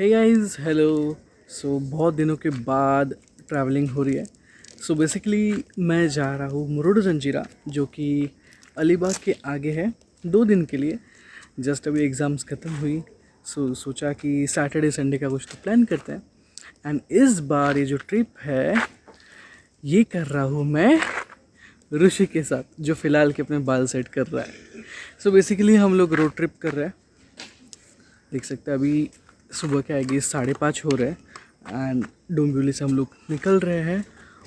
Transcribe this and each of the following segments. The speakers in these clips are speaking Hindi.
Hey guys, hello. सो बहुत दिनों के बाद ट्रैवलिंग हो रही है। सो बेसिकली मैं जा रहा हूँ मुरुड जंजीरा, जो कि अलीबाग के आगे है, 2 दिन के लिए। जस्ट अभी एग्ज़ाम्स ख़त्म हुई, सो सोचा कि सैटरडे संडे का कुछ तो प्लान करते हैं। एंड इस बार ये जो ट्रिप है ये कर रहा हूँ मैं ऋषि के साथ, जो फ़िलहाल के अपने बाल सेट कर रहा है। सो बेसिकली हम लोग रोड ट्रिप कर रहे हैं। देख सकते हैं अभी सुबह के आएगी 5:30 हो रहे हैं एंड डोंबिवली से हम लोग निकल रहे हैं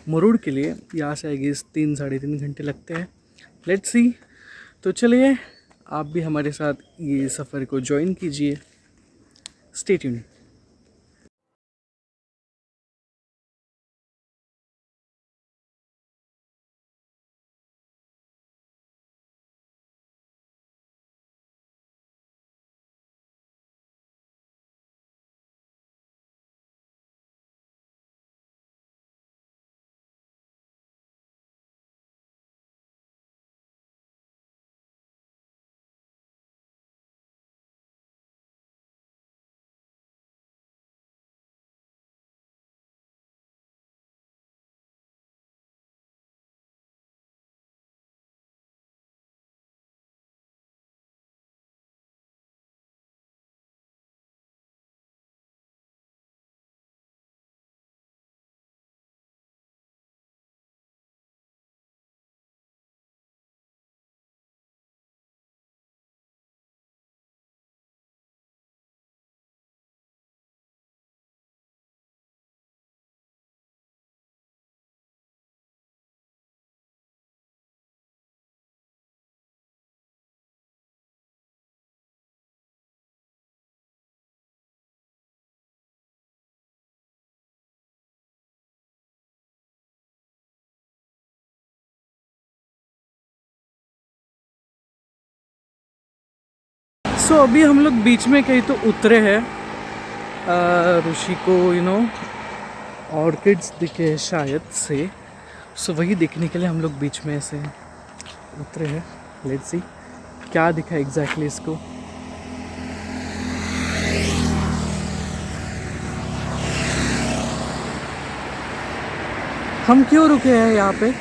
मुरुड के लिए। यहाँ से आएगी 3-3.5 घंटे लगते हैं। Let's see. तो चलिए आप भी हमारे साथ ये सफ़र को ज्वाइन कीजिए। Stay tuned. सो अभी हम लोग बीच में कहीं तो उतरे हैं। ऋषि को ऑर्किड्स दिखे हैं शायद से। सो वही देखने के लिए हम लोग बीच में ऐसे उतरे हैं। लेट्स सी क्या दिखा एग्जैक्टली इसको। हम क्यों रुके हैं यहाँ पे?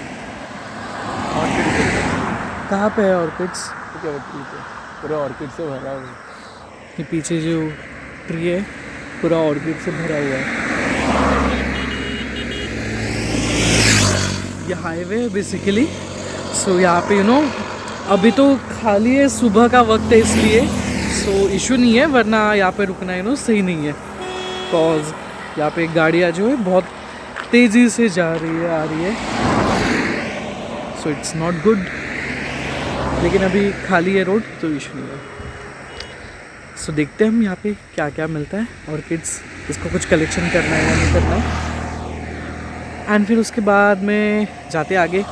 कहाँ पे है ऑर्किड्स? पूरा ऑर्किड से भरा हुआ है। ये पीछे जो ट्री है पूरा ऑर्किड से भरा हुआ है। ये हाईवे है बेसिकली। सो यहाँ पे अभी तो खाली है, सुबह का वक्त है इसलिए सो इशू नहीं है, वरना यहाँ पे रुकना सही नहीं है। कॉज यहाँ पे गाड़ियाँ जो है बहुत तेज़ी से जा रही है, आ रही है। सो इट्स नॉट गुड, लेकिन अभी खाली है रोड तो इशू नहीं है। सो देखते हैं हम यहाँ पे क्या क्या मिलता है ऑर्किड्स, इसको कुछ कलेक्शन करना है या नहीं करना है, एंड फिर उसके बाद में जाते आगे।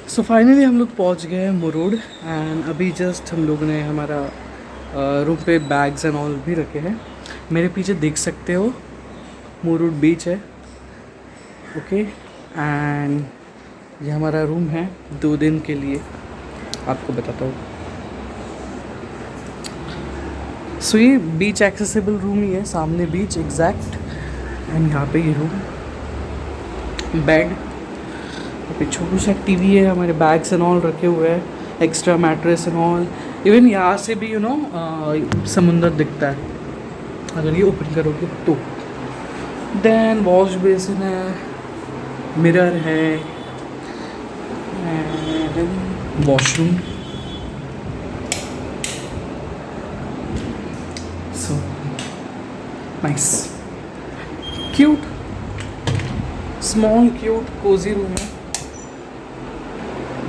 सो फाइनली हम लोग पहुंच गए हैं मुरुड, एंड अभी जस्ट हम लोगों ने हमारा रूम पे बैग्स एंड ऑल भी रखे हैं। मेरे पीछे देख सकते हो मुरुड बीच है। ओके, एंड ये हमारा रूम है 2 दिन के लिए। आपको बताता हूँ। सो ये बीच एक्सेसिबल रूम ही है, सामने बीच एग्जैक्ट। एंड यहाँ पे ये रूम, बेड, पे छोटू सा टीवी है, हमारे बैग्स एंड ऑल रखे हुए हैं, extra mattress and all. Even यहाँ से भी समुंदर दिखता है अगर ये ओपन करोगे तो। देन वॉश बेसिन है, मिरर है, and washroom. So nice, cute, small cute cosy room है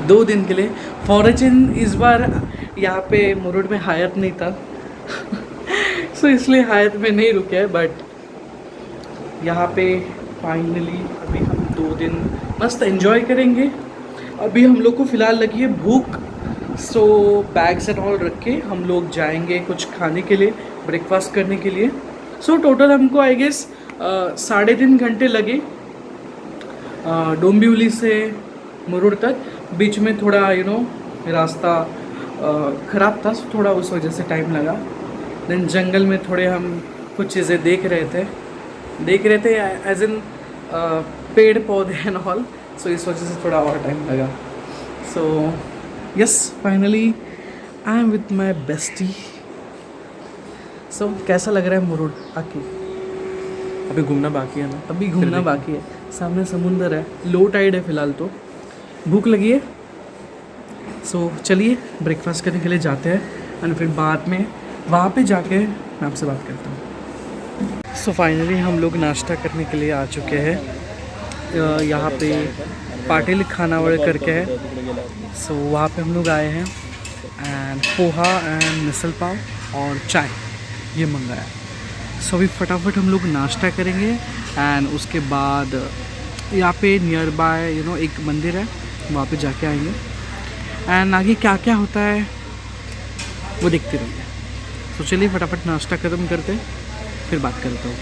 2 दिन के लिए. फॉरेचिन इस बार यहाँ पे मुरुड में हायत नहीं था सो इसलिए हायत में नहीं रुके हैं. बट यहाँ पे फाइनली अभी हम 2 दिन मस्त एंजॉय करेंगे. अभी हम लोग को फ़िलहाल लगी है भूख, सो बैग्स एंड ऑल रख के हम लोग जाएंगे कुछ खाने के लिए, ब्रेकफास्ट करने के लिए. सो टोटल हमको आई गेस 3.5 घंटे लगे डोंबिवली से मुरुड तक. बीच में थोड़ा रास्ता ख़राब था, so थोड़ा उस वजह से टाइम लगा. देन जंगल में थोड़े हम कुछ चीज़ें देख रहे थे एज इन पेड़ पौधे एंड ऑल, सो इस वजह से थोड़ा और टाइम लगा. So yes, finally I am with my bestie. सो कैसा लग रहा है मुरुड आके? अभी घूमना बाकी है ना. अभी घूमना बाकी है, सामने समुंदर है, लो टाइड है फ़िलहाल. तो भूख लगी है, सो चलिए ब्रेकफास्ट करने के लिए जाते हैं एंड फिर बाद में वहाँ पे जाके मैं आपसे बात करता हूँ. सो फाइनली हम लोग नाश्ता करने के लिए आ चुके हैं. यहाँ पे पाटिल खानावड़ करके है, सो वहाँ पे हम लोग आए हैं. एंड पोहा एंड मिसल पाव और चाय ये मंगाया. सो अभी फटाफट हम लोग नाश्ता करेंगे एंड उसके बाद यहाँ पे नियर बाय एक मंदिर है, वहाँ पे जाके आएंगे. एंड आगे क्या क्या होता है वो देखते रहिए. तो चलिए फटाफट नाश्ता ख़त्म करते फिर बात करता हूँ.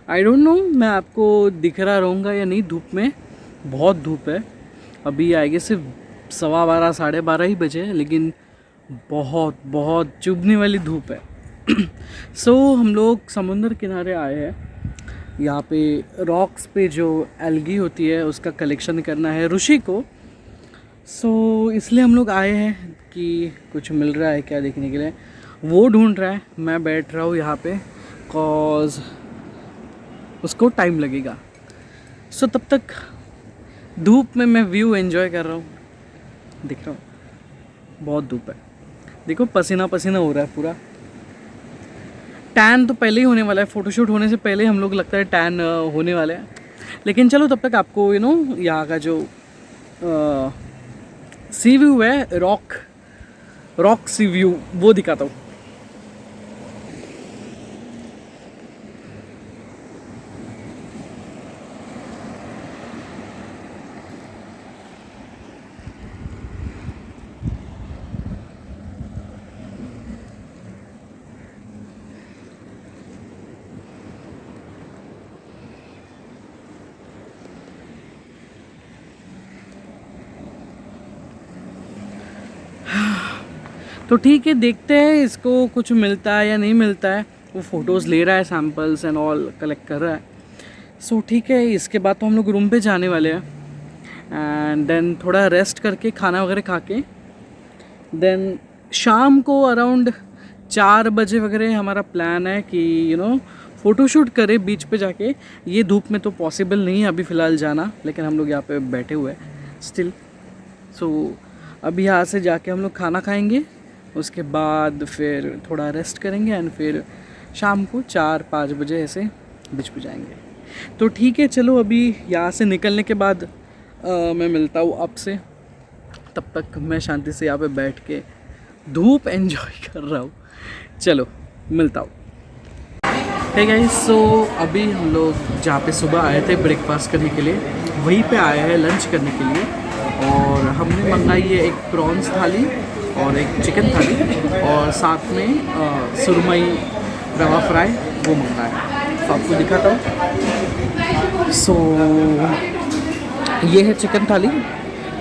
आई डोंट नो मैं आपको दिख रहा रहूँगा या नहीं धूप में. बहुत धूप है. अभी आएगी सिर्फ 12:15 12:30 ही बजे हैं, लेकिन बहुत बहुत चुभने वाली धूप है. सो हम लोग समुंदर किनारे आए हैं. यहाँ पे रॉक्स पे जो एल्गी होती है उसका कलेक्शन करना है ऋषि को. सो इसलिए हम लोग आए हैं कि कुछ मिल रहा है क्या देखने के लिए. वो ढूंढ रहा है, मैं बैठ रहा हूँ यहाँ पे कॉज उसको टाइम लगेगा. सो तब तक धूप में मैं व्यू एंजॉय कर रहा हूँ. देख रहा हूँ बहुत धूप है. देखो पसीना पसीना हो रहा है पूरा. टैन तो पहले ही होने वाला है, फ़ोटोशूट होने से पहले हम लोग लगता है टैन होने वाले हैं. लेकिन चलो तब तक आपको यहाँ का जो सी व्यू है, रॉक सी व्यू वो दिखाता हूँ. तो ठीक है, देखते हैं इसको कुछ मिलता है या नहीं मिलता है. वो फ़ोटोज़ ले रहा है, सैम्पल्स एंड ऑल कलेक्ट कर रहा है. सो ठीक है, इसके बाद तो हम लोग रूम पे जाने वाले हैं. एंड देन थोड़ा रेस्ट करके खाना वगैरह खा के देन शाम को अराउंड 4 बजे वगैरह हमारा प्लान है कि फ़ोटोशूट करें बीच पे जाके। ये धूप में तो पॉसिबल नहीं है अभी फ़िलहाल जाना, लेकिन हम लोग यहाँ पे बैठे हुए हैं स्टिल। सो अभी यहाँ से जाके हम लोग खाना खाएंगे, उसके बाद फिर थोड़ा रेस्ट करेंगे एंड फिर शाम को 4-5 बजे ऐसे बीच पे जाएंगे। तो ठीक है, चलो अभी यहाँ से निकलने के बाद मैं मिलता हूँ आपसे। तब तक मैं शांति से यहाँ पे बैठ के धूप एंजॉय कर रहा हूँ। चलो मिलता हूँ। है गाइस, सो अभी हम लोग जहाँ पे सुबह आए थे ब्रेकफास्ट करने के लिए, वहीं पे आए हैं लंच करने के लिए। और हमने मंगाई है एक प्रॉन्स थाली और एक चिकन थाली और साथ में सुरमई रवा फ्राई वो मंगाया है। तो आपको दिखाता हूँ। सो ये है चिकन थाली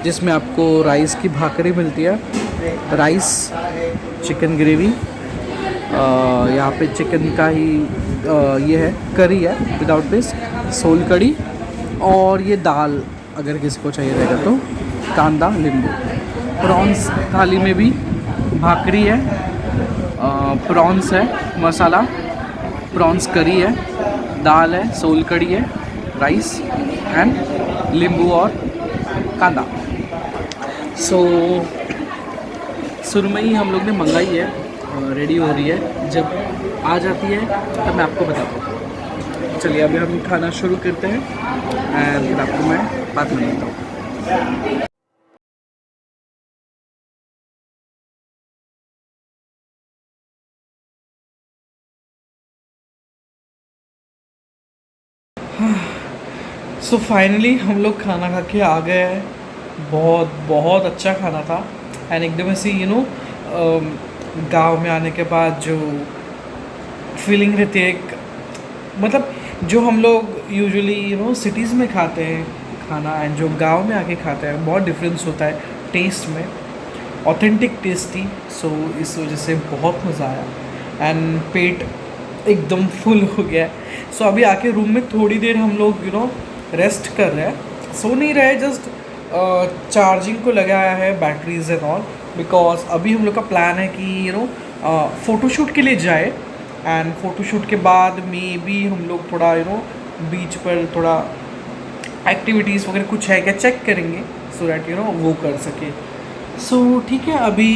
जिसमें आपको राइस की भाकरी मिलती है, राइस, चिकन ग्रेवी, यहाँ पे चिकन का ही ये है करी है विदाउट पीस, सोल कड़ी, और ये दाल अगर किसी को चाहिए रहेगा तो कांदा नींबू। प्रॉन्स थाली में भी भाकरी है, प्रॉन्स है मसाला, प्रॉन्स करी है, दाल है, सोल कड़ी है, राइस एंड नींबू और कांदा। सो सुरमई हम लोग ने मंगाई है, रेडी हो रही है, जब आ जाती है तब मैं आपको बताता हूँ। चलिए अभी हम खाना शुरू करते हैं एंड फिर आपको मैं बाद में मिलता हूँ। सो फाइनली हम लोग खाना खा के आ गए हैं। बहुत बहुत अच्छा खाना था एंड एकदम ऐसी गांव में आने के बाद जो फीलिंग रहती है, एक मतलब जो हम लोग यूजुअली सिटीज़ में खाते हैं खाना एंड जो गांव में आके खाते हैं, बहुत डिफरेंस होता है टेस्ट में, ऑथेंटिक टेस्ट थी। सो इस वजह से बहुत मज़ा आया एंड पेट एकदम फुल हो गया। सो अभी आके रूम में थोड़ी देर हम लोग रेस्ट कर रहे हैं, सो नहीं रहे, जस्ट चार्जिंग को लगाया है बैटरीज एंड ऑल, बिकॉज अभी हम लोग का प्लान है कि फ़ोटोशूट के लिए जाए एंड फ़ोटोशूट के बाद में भी हम लोग थोड़ा बीच पर थोड़ा एक्टिविटीज़ वगैरह कुछ है क्या चेक करेंगे, सो दैट वो कर सके। सो ठीक है, अभी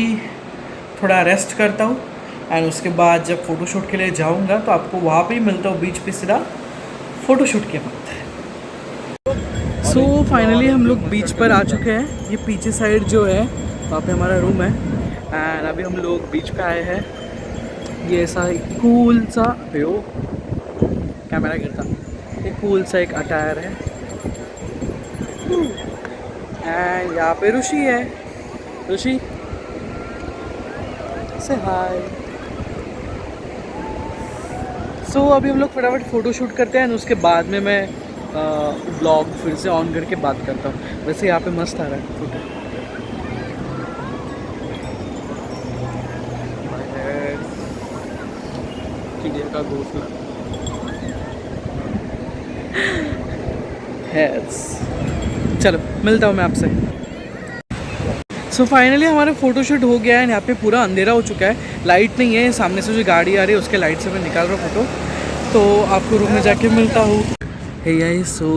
थोड़ा रेस्ट करता हूँ एंड उसके बाद जब फ़ोटोशूट के लिए जाऊँगा तो आपको वहाँ पे ही मिलता हूँ बीच पे सीधा फ़ोटोशूट के बाद। सो फाइनली हम लोग बीच पर आ चुके हैं। ये पीछे साइड जो है वहाँ पे हमारा रूम है एंड अभी हम लोग बीच पे आए हैं। ये ऐसा कूल सा कैमरा गिरता, ये कूल सा एक अटायर है एंड यहाँ पे ऋषि है। ऋषि से हाय। सो अभी हम लोग फटाफट फ़ोटो शूट करते हैं और उसके बाद में मैं ब्लॉग फिर से ऑन करके बात करता हूँ। वैसे यहाँ पे मस्त आ रहा है फोटो। चिड़िया का घोंसला है। चलो मिलता हूँ मैं आपसे। सो फाइनली हमारा फ़ोटोशूट हो गया है। यहाँ पे पूरा अंधेरा हो चुका है, लाइट नहीं है। सामने से जो गाड़ी आ रही है उसके लाइट से मैं निकाल रहा हूँ फ़ोटो। तो आपको रूम में जाके मिलता हूँ। हे गाइस, सो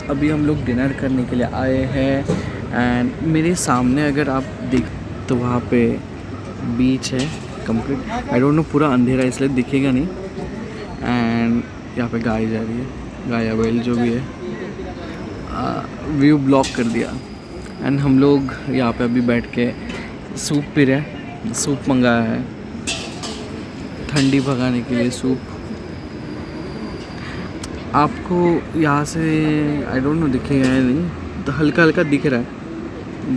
अभी हम लोग डिनर करने के लिए आए हैं एंड मेरे सामने अगर आप देख तो वहाँ पे बीच है कंप्लीट। आई डोंट नो, पूरा अंधेरा इसलिए दिखेगा नहीं। एंड यहाँ पे गाय जा रही है, गाय बैल जो भी है, व्यू ब्लॉक कर दिया। एंड हम लोग यहाँ पे अभी बैठ के सूप पी रहे हैं। सूप मंगाया है ठंडी भगाने के लिए सूप। आपको यहाँ से आई डोंट नो दिखेगा या नहीं, तो हल्का हल्का दिख रहा है,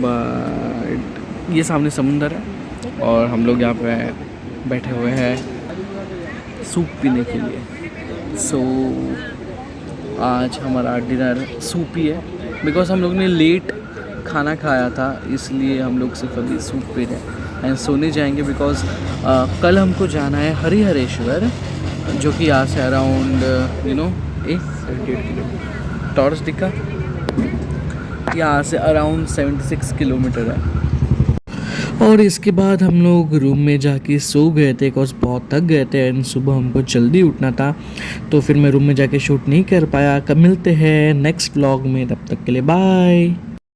बट ये सामने समुंदर है और हम लोग यहाँ पे बैठे हुए हैं सूप पीने के लिए। सो आज हमारा डिनर सूप ही है, बिकॉज हम लोग ने लेट खाना खाया था, इसलिए हम लोग सिर्फ अभी सूप पी रहे हैं एंड सोने जाएंगे। बिकॉज कल हमको जाना है हरिहरेश्वर, जो कि यहाँ से अराउंड 38 किलोमीटर। टॉर्च दिखा यहाँ से अराउंड 76 किलोमीटर है। और इसके बाद हम लोग रूम में जाके सो गए थे बिकॉज बहुत थक गए थे एंड सुबह हमको जल्दी उठना था, तो फिर मैं रूम में जाके शूट नहीं कर पाया। कब मिलते हैं नेक्स्ट व्लॉग में, तब तक के लिए बाय।